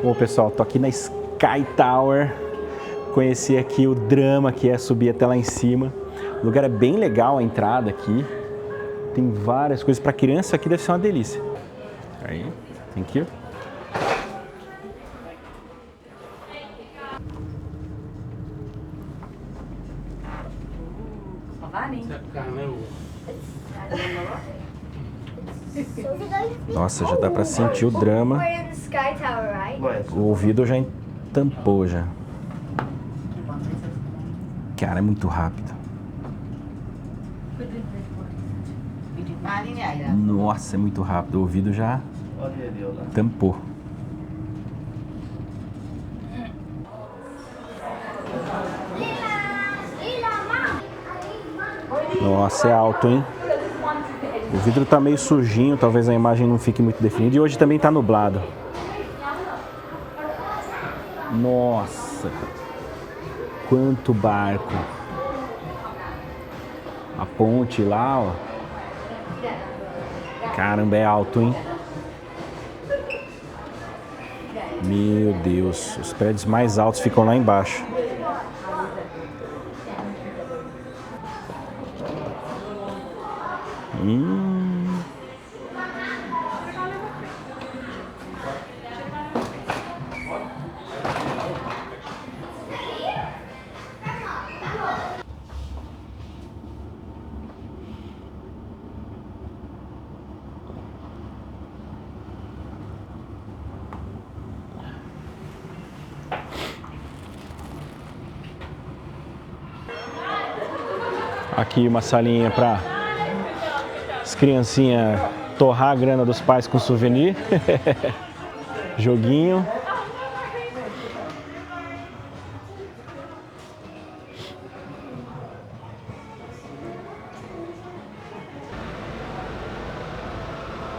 Bom, pessoal, tô aqui na Sky Tower. Conheci aqui o drama que é subir até lá em cima. O lugar é bem legal, a entrada aqui. Tem várias coisas. Para criança aqui deve ser uma delícia. Aí, thank you. Nossa, já dá pra sentir o drama. O ouvido já tampou já. Cara, é muito rápido. Nossa, é muito rápido. O ouvido já tampou. Nossa, é alto, hein? O vidro tá meio sujinho, talvez a imagem não fique muito definida. E hoje também tá nublado. Nossa! Quanto barco! A ponte lá, ó. Caramba, é alto, hein? Meu Deus, os prédios mais altos ficam lá embaixo. Aqui uma salinha para as criancinhas torrar a grana dos pais com souvenir. Joguinho.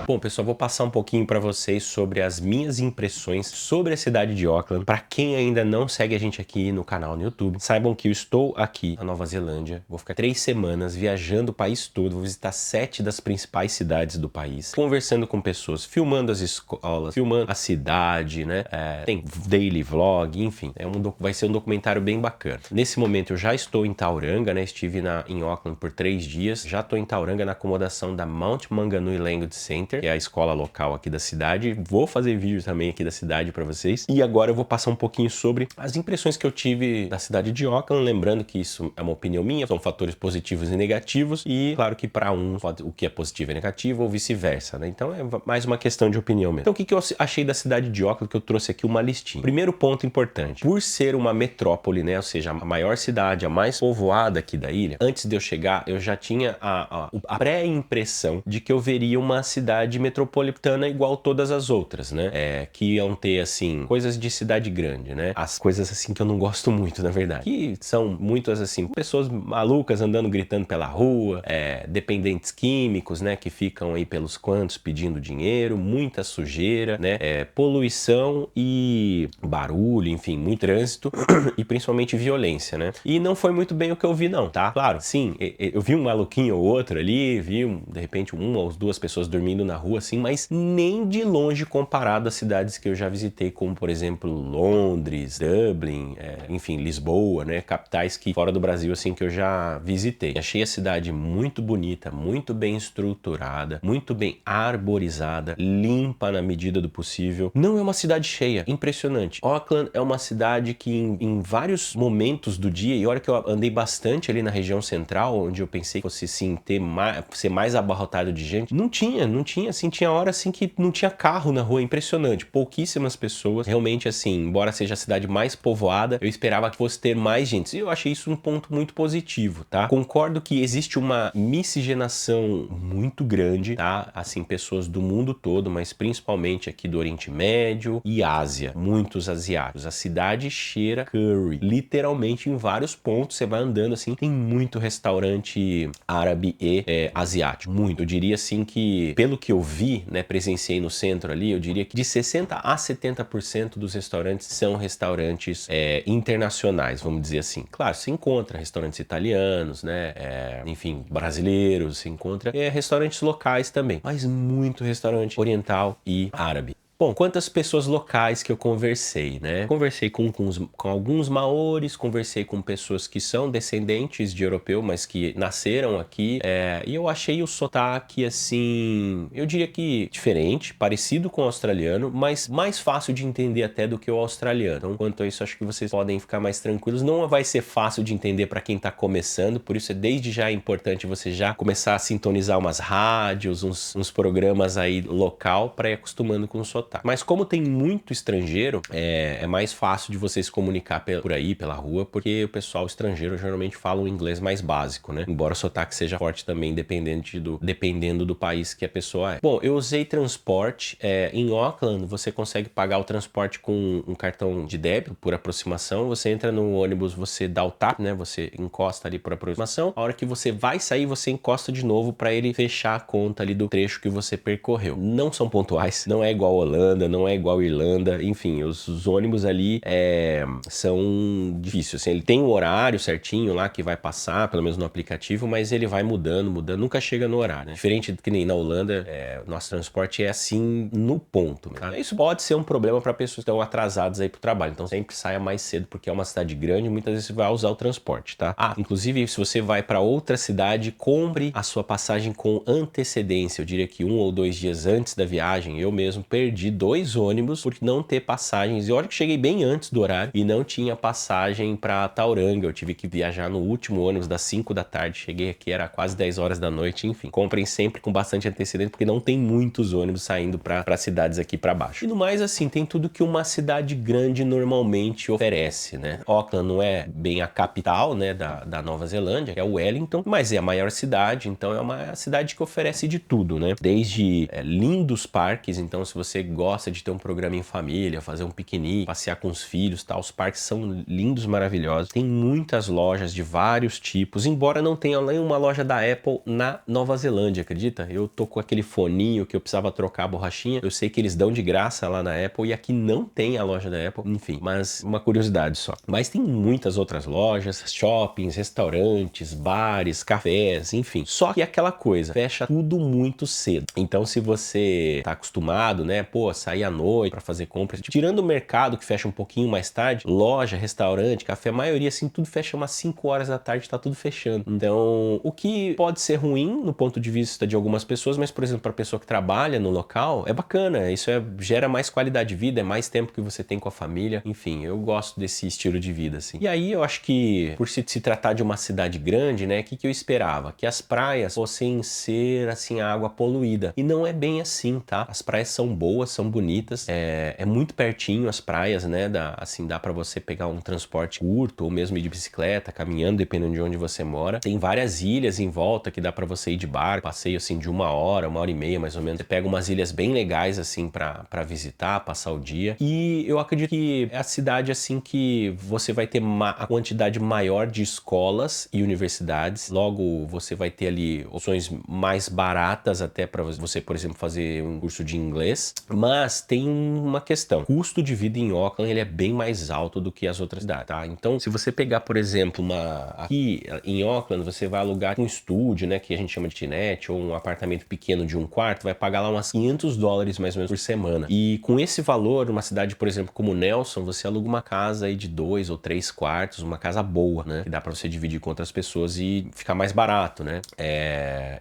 Bom, pessoal, vou passar um pouquinho para vocês sobre as minhas impressões sobre a cidade de Auckland. Para quem ainda não segue a gente aqui no canal no YouTube, saibam que eu estou aqui na Nova Zelândia. Vou ficar 3 semanas viajando o país todo, vou visitar 7 das principais cidades do país, conversando com pessoas, filmando as escolas, filmando a cidade, né? Tem daily vlog, enfim, vai ser um documentário bem bacana. Nesse momento eu já estou em Tauranga, né? Estive em Auckland por 3 dias, já estou em Tauranga na acomodação da Mount Maunganui Language Center, que é a escola local aqui da cidade. Vou fazer vídeo também aqui da cidade para vocês. E agora eu vou passar um pouquinho sobre as impressões que eu tive da cidade de Auckland, lembrando que isso é uma opinião minha, são fatores positivos e negativos, e claro que para o que é positivo é negativo ou vice-versa, né? Então é mais uma questão de opinião mesmo. Então o que eu achei da cidade de Auckland, que eu trouxe aqui uma listinha. Primeiro ponto importante, por ser uma metrópole, né, ou seja, a maior cidade, a mais povoada aqui da ilha, antes de eu chegar, eu já tinha a pré-impressão de que eu veria uma cidade metropolitana igual todas as outras, né? Que iam ter, assim, coisas de cidade grande, né? As coisas, assim, que eu não gosto muito, na verdade. Que são muitas, assim, pessoas malucas andando, gritando pela rua, dependentes químicos, né? Que ficam aí pelos cantos pedindo dinheiro, muita sujeira, né? Poluição e barulho, enfim, muito trânsito e principalmente violência, né? E não foi muito bem o que eu vi, não, tá? Claro, sim, eu vi um maluquinho ou outro ali, vi, de repente, uma ou duas pessoas dormindo na rua, assim, mas nem de longe comparado às cidades que eu já visitei, como, por exemplo, Londres, Dublin, enfim, Lisboa, né? Capitais que fora do Brasil, assim, que eu já visitei. Achei a cidade muito bonita, muito bem estruturada, muito bem arborizada, limpa na medida do possível. Não é uma cidade cheia, impressionante. Auckland é uma cidade que em vários momentos do dia, e olha que eu andei bastante ali na região central, onde eu pensei que fosse, sim, ser mais abarrotado de gente, não tinha, assim, tinha hora, assim, que não tinha carro na rua, impressionante, pouquíssimas pessoas, realmente, assim, embora seja a cidade mais povoada, eu esperava que fosse ter mais gente, e eu achei isso um ponto muito positivo, tá? Concordo que existe uma miscigenação muito grande, tá? Assim, pessoas do mundo todo, mas principalmente aqui do Oriente Médio e Ásia, muitos asiáticos. A cidade cheira curry, literalmente em vários pontos, você vai andando, assim, tem muito restaurante árabe e asiático, muito, eu diria, assim, que pelo que eu vi, né, presenciei no centro ali, eu diria que de 60 a 70% dos restaurantes são restaurantes internacionais, vamos dizer assim. Claro, se encontra restaurantes italianos, né, enfim, brasileiros, se encontra restaurantes locais também, mas muito restaurante oriental e árabe. Bom, quantas pessoas locais que eu conversei, né? Conversei com alguns maores, conversei com pessoas que são descendentes de europeu, mas que nasceram aqui, e eu achei o sotaque, assim, eu diria que diferente, parecido com o australiano, mas mais fácil de entender até do que o australiano. Então, quanto a isso, acho que vocês podem ficar mais tranquilos. Não vai ser fácil de entender para quem tá começando, por isso desde já é importante você já começar a sintonizar umas rádios, uns programas aí local para ir acostumando com o sotaque. Mas como tem muito estrangeiro, é mais fácil de você se comunicar por aí, pela rua, porque o pessoal estrangeiro geralmente fala um inglês mais básico, né? Embora o sotaque seja forte também, dependendo do país que a pessoa é. Bom, eu usei transporte. Em Auckland, você consegue pagar o transporte com um cartão de débito por aproximação. Você entra no ônibus, você dá o tap, né? Você encosta ali por aproximação. A hora que você vai sair, você encosta de novo para ele fechar a conta ali do trecho que você percorreu. Não são pontuais, não é igual a Holanda, não é igual a Irlanda. Enfim, os ônibus ali são difíceis. Assim, ele tem um horário certinho lá que vai passar, pelo menos no aplicativo, mas ele vai mudando, nunca chega no horário, né? Diferente do que nem na Holanda, nosso transporte é assim no ponto, tá? Isso pode ser um problema para pessoas que estão atrasadas aí pro trabalho, então sempre saia mais cedo, porque é uma cidade grande, muitas vezes você vai usar o transporte, tá? Inclusive, se você vai para outra cidade, compre a sua passagem com antecedência. Eu diria que 1 ou 2 dias antes da viagem, eu mesmo perdi 2 ônibus por não ter passagens. E olha que cheguei bem antes do horário e não tinha passagem para Tauranga. Eu tive que viajar no último ônibus das 5 da tarde. Cheguei aqui, era quase 10 horas da noite. Enfim, comprem sempre com bastante antecedência, porque não tem muitos ônibus saindo para cidades aqui para baixo. E no mais, assim, tem tudo que uma cidade grande normalmente oferece, né? Auckland não é bem a capital, né, da Nova Zelândia, que é Wellington, mas é a maior cidade, então é uma cidade que oferece de tudo, né? Desde lindos parques, então se você gosta de ter um programa em família, fazer um piquenique, passear com os filhos, tá? Os parques são lindos, maravilhosos. Tem muitas lojas de vários tipos, embora não tenha nem uma loja da Apple na Nova Zelândia, acredita? Eu tô com aquele foninho que eu precisava trocar a borrachinha, eu sei que eles dão de graça lá na Apple e aqui não tem a loja da Apple, enfim, mas uma curiosidade só. Mas tem muitas outras lojas, shoppings, restaurantes, bares, cafés, enfim. Só que aquela coisa, fecha tudo muito cedo. Então se você tá acostumado, né, sair à noite para fazer compras, tirando o mercado que fecha um pouquinho mais tarde, loja, restaurante, café, a maioria assim, tudo fecha umas 5 horas da tarde, tá tudo fechando. Então, o que pode ser ruim no ponto de vista de algumas pessoas, mas por exemplo, para pessoa que trabalha no local, é bacana, isso gera mais qualidade de vida, é mais tempo que você tem com a família, enfim, eu gosto desse estilo de vida, assim. E aí eu acho que, por se tratar de uma cidade grande, né, o que eu esperava? Que as praias fossem ser, assim, a água poluída. E não é bem assim, tá? As praias são boas, são bonitas, é muito pertinho as praias, né, dá pra você pegar um transporte curto, ou mesmo ir de bicicleta, caminhando, dependendo de onde você mora. Tem várias ilhas em volta que dá pra você ir de barco, passeio, assim, de 1 hora e meia, mais ou menos. Você pega umas ilhas bem legais, assim, pra visitar, passar o dia. E eu acredito que é a cidade, assim, que você vai ter a quantidade maior de escolas e universidades. Logo, você vai ter ali opções mais baratas até para você, por exemplo, fazer um curso de inglês. Mas tem uma questão. O custo de vida em Auckland, ele é bem mais alto do que as outras cidades, tá? Então, se você pegar, por exemplo, aqui em Auckland, você vai alugar um estúdio, né, que a gente chama de kitnet, ou um apartamento pequeno de 1 quarto, vai pagar lá umas $500 mais ou menos por semana. E com esse valor, uma cidade, por exemplo, como Nelson, você aluga uma casa aí de 2 ou 3 quartos, uma casa boa, né, que dá pra você dividir com outras pessoas e ficar mais barato, né?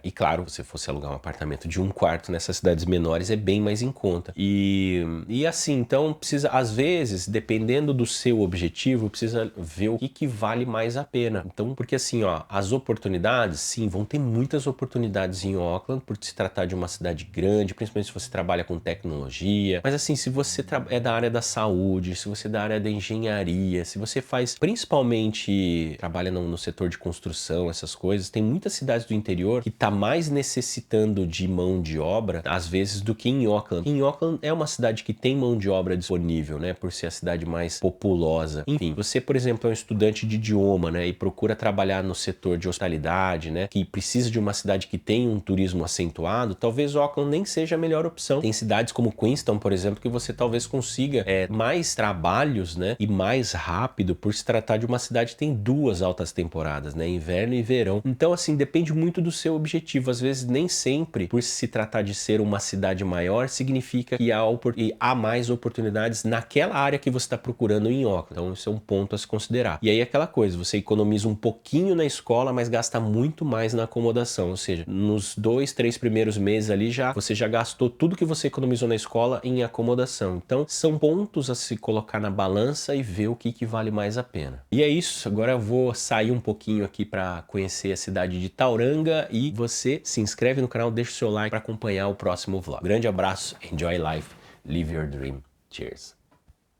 E claro, se você fosse alugar um apartamento de 1 quarto nessas cidades menores, é bem mais em conta. E assim, então precisa, às vezes, dependendo do seu objetivo, precisa ver o que vale mais a pena. Então, porque assim, ó, as oportunidades, sim, vão ter muitas oportunidades em Auckland, por se tratar de uma cidade grande, principalmente se você trabalha com tecnologia. Mas assim, se você é da área da saúde, se você é da área da engenharia, se você faz, principalmente, trabalha no setor de construção, essas coisas, tem muitas cidades do interior que tá mais necessitando de mão de obra, às vezes, do que em Auckland. Em Auckland é uma cidade que tem mão de obra disponível, né, por ser a cidade mais populosa. Enfim, você, por exemplo, é um estudante de idioma, né, e procura trabalhar no setor de hospitalidade, né, que precisa de uma cidade que tem um turismo acentuado, talvez Auckland nem seja a melhor opção. Tem cidades como Queenstown, por exemplo, que você talvez consiga mais trabalhos, né, e mais rápido, por se tratar de uma cidade que tem 2 altas temporadas, né, inverno e verão. Então, assim, depende muito do seu objetivo. Às vezes, nem sempre, por se tratar de ser uma cidade maior, significa significa que há mais oportunidades naquela área que você está procurando em Auckland. Então isso é um ponto a se considerar. E aí aquela coisa, você economiza um pouquinho na escola, mas gasta muito mais na acomodação. Ou seja, nos 2, 3 primeiros meses ali você já gastou tudo que você economizou na escola em acomodação. Então são pontos a se colocar na balança e ver o que vale mais a pena. E é isso, agora eu vou sair um pouquinho aqui para conhecer a cidade de Tauranga e você se inscreve no canal, deixa o seu like para acompanhar o próximo vlog. Grande abraço, enjoy life, live your dream. Cheers!